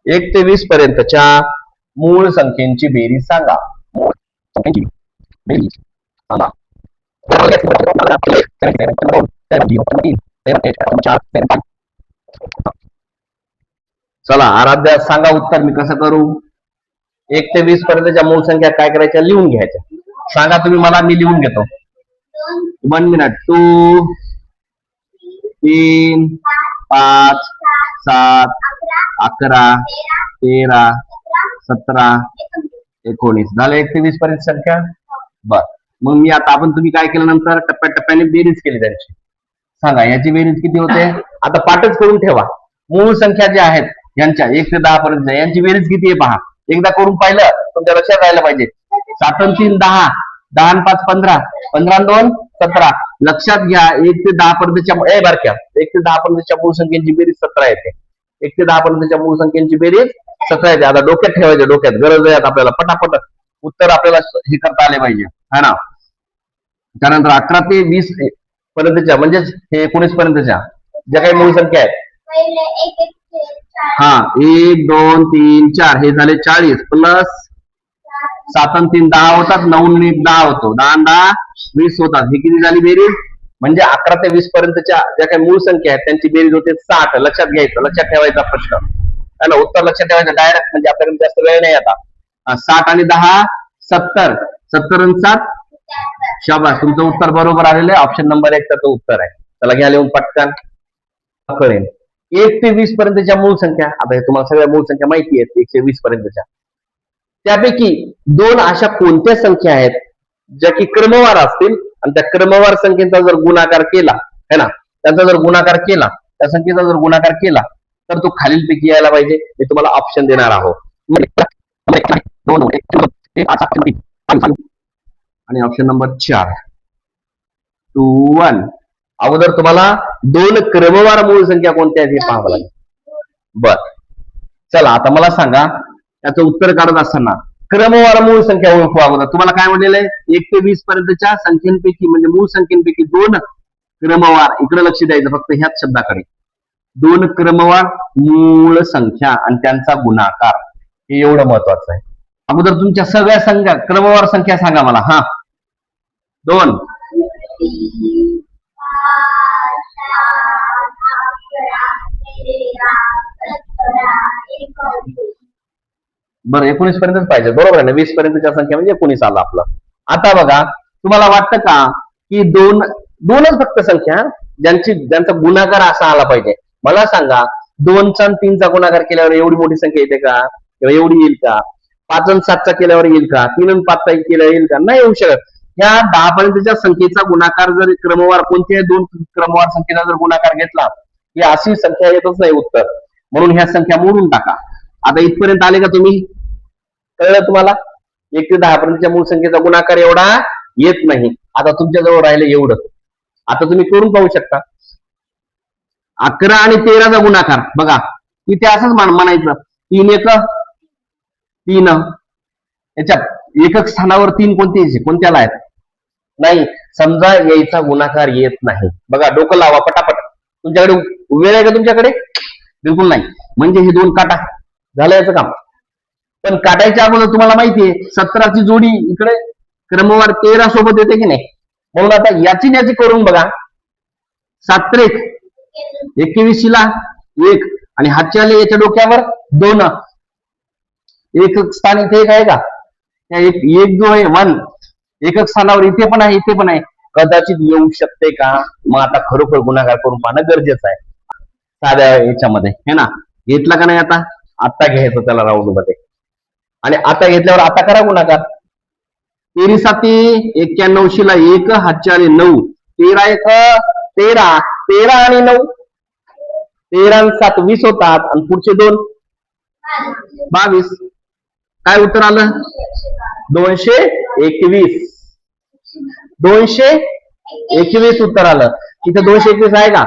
1 ते 20 पर्यंतच्या मूळ संख्येची बेरीज सांगा. मूळ संख्येची बेरीज सांगा. चला आराध्या सांगा उत्तर. मी कसं करू? 1 ते 20 पर्यंतच्या मूळ संख्या काय करायच्या? लिहून घ्यायच्या. सांगा तुम्ही मला, मी लिहून घेतो. 1 मिनिट. 2 3 5 7 11 13 17 19 झाले 1 ते 20 पर्यंत संख्या. बर, मग मी आता तुम्ही काय केलं? नंतर टप्प्याटप्प्याने बेरीज केली त्यांची. सांगा याची बेरीज किती होते? आता पाठच करून ठेवा. मूळ संख्या ज्या आहेत यांच्या 1 ते 10 पर्यंत यांची बेरीज किती आहे पहा. एकदा करून पाहिलं तुमच्या लक्षात राहायला पाहिजे. 7 आणि 3 10, 10 आणि 5 15, 15 आणि 2 17. लक्षात घ्या 1 ते 10 पर्यंतच्या 1 ते 10 पर्यंतच्या मूळ संख्येची बेरीज 17 येते. 1 ते 10 पर्यंतच्या मूळ संख्येची बेरीज 17 येते. आता डोक्यात ठेवायचे, डोक्यात गरज आहे आपल्याला. पटापट उत्तर आपल्याला हे करता आले पाहिजे, है ना. त्यानंतर 11 ते 20 पर्यंतच्या म्हणजेच हे 19 पर्यंतच्या ज्या काही मूळ संख्या आहेत, हा 1 2 3 4 हे झाले 40 प्लस 7 आणि 3 10 होतात. 9 आणि 1 10 होतो. 10 आणि 10 20 होतात. ही किती झाली बेरीज? म्हणजे 11 ते 20 पर्यंतच्या ज्या काही मूळ संख्या आहेत त्यांची बेरीज होते 60. लक्षात घ्यायचं, लक्षात ठेवायचा प्रश्न है ना. उत्तर लक्षात ठेवायचं डायरेक्ट, म्हणजे आपल्याकडे जास्त वेळ नाही आता. 60 आणि 10 70, 70 आणि 7 शाबास, तुमचं उत्तर बरोबर आलेलं आहे. ऑप्शन नंबर 1 त्याचं उत्तर आहे. चला घ्या लिहून पटकन. कळेल 1 ते 20 पर्यंतच्या मूळ संख्या. आता हे तुम्हाला सगळ्या मूळ संख्या माहिती आहेत 1 ते 20 पर्यंतच्या. त्यापैकी 2 अशा कोणत्या संख्या आहेत ज्या की क्रमवार असतील आणि त्या क्रमवार संख्येचा जर गुणाकार केला है ना, त्यांचा जर गुणाकार केला, त्या संख्येचा जर गुणाकार केला तर तो खालीलपैकी यायला पाहिजे. मी तुम्हाला ऑप्शन देणार आहोत. आणि ऑप्शन नंबर 4 2 1. अगोदर तुम्हाला 2 क्रमवार मूळ संख्या कोणत्या आहेत हे पाहावं लागेल. बर, चला आता मला सांगा त्याचं उत्तर काढत असताना क्रमवार मूळ संख्या ओळखू. अगोदर तुम्हाला काय म्हणलेलं आहे? 1 ते 20 पर्यंतच्या संख्येपैकी म्हणजे मूळ संख्येपैकी 2 क्रमवार, इकडे लक्ष द्यायचं फक्त ह्याच शब्दाकडे. 2 क्रमवार मूळ संख्या आणि त्यांचा गुणाकार, हे एवढं महत्वाचं आहे. अगोदर तुमच्या सगळ्या संख्या क्रमवार संख्या सांगा मला. हा 2 बरं 19 पर्यंतच पाहिजे. बरोबर आहे ना. 20 पर्यंतच्या संख्या म्हणजे 19 आला आपलं. आता बघा, तुम्हाला वाटतं का की 2च फक्त संख्या ज्यांचा गुणाकार असा आला पाहिजे? मला सांगा 2 चा आणि 3 चा गुणाकार केल्यावर एवढी मोठी संख्या येते का? किंवा एवढी येईल का? 5 आणि 7 चा केल्यावर येईल का? 3 आणि 5 चा केल्यावर येईल का? नाही येऊ शकत. या 10 पर्यंतच्या संख्येचा गुणाकार जर क्रमवार कोणत्याही 2 क्रमवार संख्येचा जर गुणाकार घेतला की अशी संख्या येतच नाही उत्तर. म्हणून ह्या संख्या मोडून टाका. आता इथपर्यंत आले का तुम्ही? कळलं तुम्हाला? 1 ते 10 पर्यंतच्या मूळ संख्येचा गुणाकार एवढा येत नाही. आता तुमच्याजवळ राहिलं एवढं. आता तुम्ही करून पाहू शकता. 11 आणि 13 चा गुणाकार बघा, इथे असंच म्हणायचं 3 1 3. याच्यात एकक स्थानावर 3 कोणत्याला आहेत? नाही. समजा यायचा गुणाकार येत नाही. बघा डोकं लावा पटापट. तुमच्याकडे वेळ आहे का? तुमच्याकडे बिलकुल नाही. म्हणजे हे 2 काटा झालं याचं काम. पण काटायच्या अगोदर तुम्हाला माहितीये 17 ची जोडी इकडे क्रमवार 13 सोबत येते की नाही. म्हणून आता याची करून बघा. 7 3 21 ला 1 आणि हातच्या आले याच्या डोक्यावर 2. एकक स्थान इथे एक आहे का? एक जो आहे 1 एकक स्थानावर इथे पण आहे, इथे पण आहे. कदाचित येऊ शकते का? मग आता खरोखर गुणाकार करून पाहणं गरजेचं आहे साध्या याच्यामध्ये, है ना. घेतला का नाही? आता घ्यायचं त्याला राऊंड मध्ये. आणि आता घेतल्यावर आता करा गुणाकार. 13 7 91 ला 1 हातच्या आले 9. 13 1 13, 13 आणि 9 13 आणि 7 20 होतात आणि पुढचे 2 22. काय उत्तर आलं? 221. 221 उत्तर आलं. इथे 221 आहे का?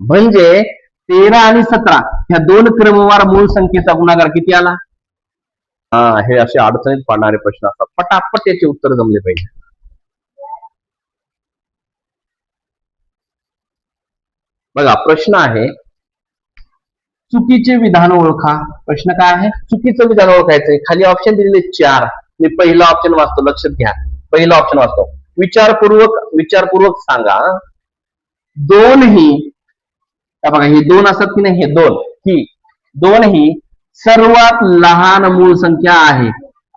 म्हणजे 13 आणि 17 ह्या 2 क्रमवार मूळ संख्येचा गुणाकार किती आला? हे असे अडचणीत पडणारे प्रश्न असतात. पटापट याचे उत्तर जमले पाहिजे. बघा प्रश्न आहे चुकीचे विधान ओळखा. प्रश्न काय आहे? चुकीचं विधान ओळखायचंय. खाली ऑप्शन दिलेले 4. मी पहिला ऑप्शन वाचतो, लक्षात घ्या. पहिला ऑप्शन वाचतो. विचारपूर्वक सांगा. दोनही, बघा हे 2 असतात की नाही, हे 2, ही 2 ही सर्वात लहान मूळ संख्या आहे.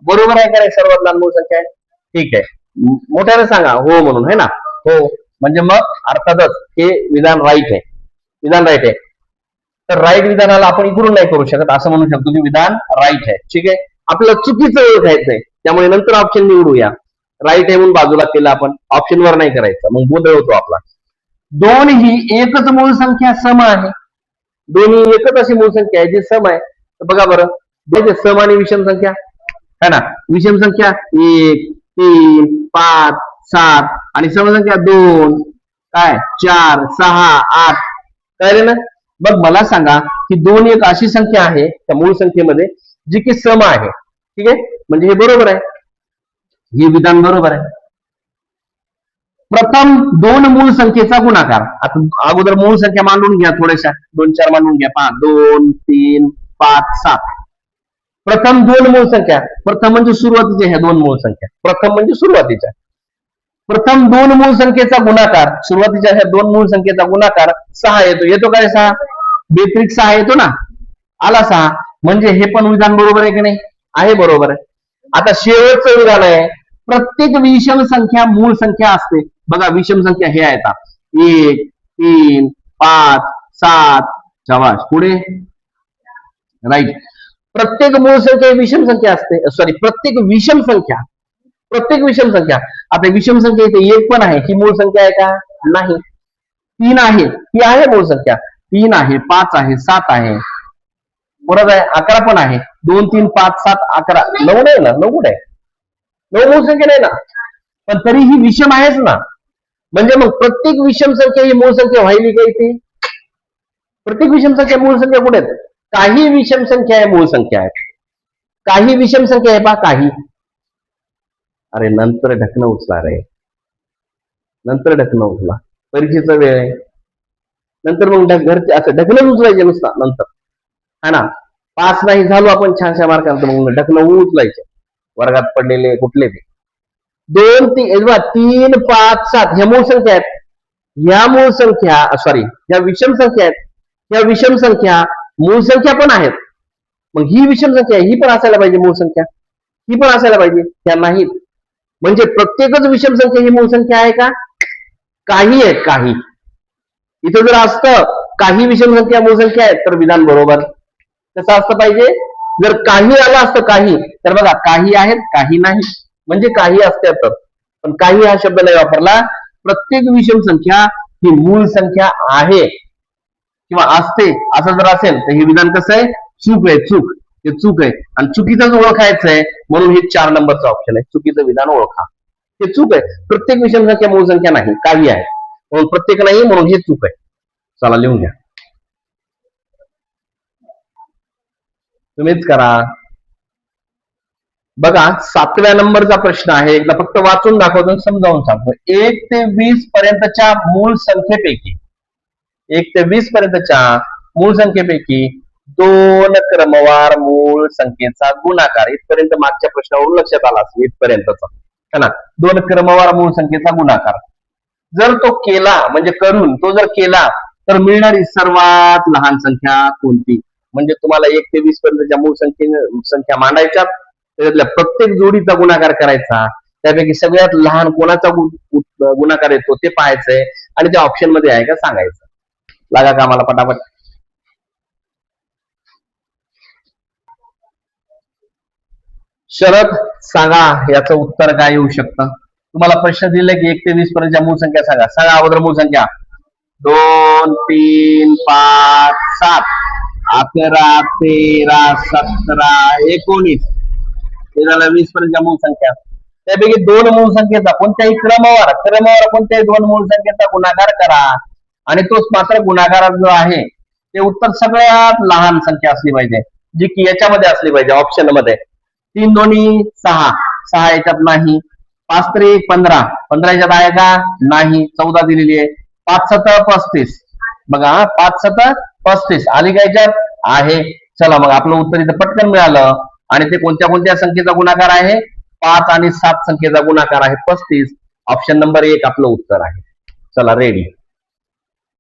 बरोबर आहे का नाही? सर्वात लहान मूळ संख्या आहे. ठीक आहे, मोठ्याने सांगा हो म्हणून, है ना? हो म्हणजे मग अर्थातच हे विधान राईट आहे. विधान राईट आहे. तर राईट विधानाला आपण इकडून नाही करू शकत, असं म्हणू शकतो की विधान राईट आहे. ठीक आहे, आपल्याला चुकीचं ओळखायचंय, त्यामुळे नंतर ऑप्शन निवडूया. राईट आहे म्हणून बाजूला केलं आपण, ऑप्शन वर नाही करायचं, मग गोंधळ होतो आपला. 2 ही एकच मूळ संख्या सम आहे. दोन्ही एकच अशी मूळ संख्या आहे जी सम आहे. तर बघा बरं, दोन सम आणि विषम संख्या है ना. विषम संख्या 1, 3, 5, 7 आणि समसंख्या 2, काय 4, 6, 8. कळले ना? मग मला सांगा की 2 एक अशी संख्या आहे त्या मूळ संख्येमध्ये जी की सम आहे. ठीक आहे, म्हणजे हे बरोबर आहे, हे विधान बरोबर आहे. प्रथम 2 मूळ संख्येचा गुणाकार. आता अगोदर मूळ संख्या मांडून घ्या, थोड्याशा 2-4 मांडून घ्या. 5, 2, 3, 5, 7. प्रथम 2 मूळ संख्या, प्रथम म्हणजे सुरुवातीच्या ह्या 2 मूळ संख्या, प्रथम म्हणजे सुरुवातीच्या. प्रथम 2 मूळ संख्येचा गुणाकार, सुरुवातीच्या ह्या 2 मूळ संख्येचा गुणाकार 6 येतो. येतो काय 6? बेत्रिक 6 येतो ना, आला 6. म्हणजे हे पण विधान बरोबर आहे की नाही? आहे, बरोबर आहे. आता शेवटचं विधान आहे, प्रत्येक विषम संख्या मूळ संख्या असते. बघा विषम संख्या हे आहेत 1, 3, 5, 7. शाबास, पुढे राईट. प्रत्येक मूळ संख्या विषम संख्या असते. सॉरी, प्रत्येक विषम संख्या, प्रत्येक विषम संख्या. आता विषम संख्या इथे 1 पण आहे, ही मूळ संख्या आहे का? नाही. 3 आहे, ही आहे मूळ संख्या. 3 आहे, 5 आहे, 7 आहे, बरोबर आहे. 11 पण आहे. 2, 3, 5, 7, 11, 9 नाही ना? 9 कुठे आहे? 9 मूळ संख्या नाही ना, पण तरी ही विषम आहेच ना. म्हणजे मग प्रत्येक विषम संख्या ही मूळ संख्या व्हायली का इथे? प्रत्येक विषम संख्या मूळ संख्या कुठे आहेत? काही विषम संख्या आहे मूळ संख्या आहेत, काही विषम संख्या आहे पा काही. अरे नंतर ढकणं उचला रे, नंतर ढकणं उचला, परीक्षेचा वेळ आहे. नंतर मग घरचे असं ढकलच उचलायचे नुसता नंतर, है ना. पास नाही झालो आपण छानशा मार्कांचं, मग ढकलं उचलायचे वर्गात पडलेले कुठले ते. 2, 3, 5, 7 ह्या मूळ संख्या आहेत. ह्या मूळ संख्या, सॉरी ह्या विषम संख्या आहेत. ह्या विषम संख्या मूळ संख्या पण आहेत. मग ही विषम संख्या, ही पण असायला पाहिजे मूळ संख्या, ही पण असायला पाहिजे. त्या नाहीत. म्हणजे प्रत्येकच विषम संख्या ही मूळ संख्या आहे का? काही आहेत, काही. इथं जर असतं काही विषम संख्या मूळ संख्या आहेत तर विधान बरोबर कसं असतं पाहिजे. जर काही आलं असतं काही, तर बघा काही आहेत काही नाही, म्हणजे काही असते तर. पण काही हा शब्द नाही वापरला. प्रत्येक विषम संख्या ही मूळ संख्या आहे किंवा असते असं जर असेल तर हे विधान कसं आहे? चूक आहे, चूक. हे चूक आहे आणि चुकीचंच ओळखायचं आहे, म्हणून हे 4 नंबरचं ऑप्शन आहे. चुकीचं विधान ओळखा, हे चूक आहे. प्रत्येक विषम संख्या मूळ संख्या नाही, काही आहे म्हणून प्रत्येक नाही, म्हणून हे चूक आहे. चला लिहून घ्या, तुम्हीच करा. बघा 7व्या नंबरचा प्रश्न आहे. एकदा फक्त वाचून दाखवतो, समजावून सांगतो. 1 ते 20 पर्यंतच्या मूळ संख्येपैकी, 1 ते 20 पर्यंतच्या मूळ संख्येपैकी 2 क्रमवार मूळ संख्येचा गुणाकार. इथपर्यंत मागच्या प्रश्नावरून लक्षात आला असेल, इथपर्यंतचा है ना. 2 क्रमवार मूळ संख्येचा गुणाकार जर तो केला, म्हणजे करून तो जर केला तर मिळणारी सर्वात लहान संख्या कोणती? म्हणजे तुम्हाला 1 ते 20 पर्यंतच्या मूळ संख्या मांडायच्या, त्याच्यातल्या प्रत्येक जोडीचा गुणाकार करायचा, त्यापैकी सगळ्यात लहान कोणाचा गुणाकार येतो ते पाहायचंय आणि त्या ऑप्शन मध्ये आहे का सांगायचं. लागा कामाला पटापट. शरद सांगा याचं उत्तर काय येऊ शकतं. तुम्हाला प्रश्न दिले की 1 ते 20 पर्यंतच्या मूळ संख्या सांगा. सांगा अगोदर मूळ संख्या. 2, 3, 5, 7, 11, 13, 17, 19. हे झालं 20 पर्यंतच्या मूळ संख्या. त्यापैकी 2 मूळ संख्येचा कोणत्याही क्रमवार कोणत्याही 2 मूळ संख्येचा गुणाकार करा आणि तोच मात्र गुणाकारात जो आहे ते उत्तर सगळ्यात लहान संख्या असली पाहिजे, जी की याच्यामध्ये असली पाहिजे ऑप्शन मध्ये. 3 दोन्ही 6, 6 याच्यात नाही. 5 3 15, 15 याच्यात आहे का? नाही. 14 दिलेली आहे. 5 7 35. बघा 5 7 35 आली का याच्यात? आहे. चला मग आपलं उत्तर इथं पटकन मिळालं. आणि ते कोणत्या कोणत्या संख्येचा गुणाकार आहे? 5 आणि 7 संख्येचा गुणाकार आहे 35. ऑप्शन नंबर 1 आपलं उत्तर आहे. चला रेडी.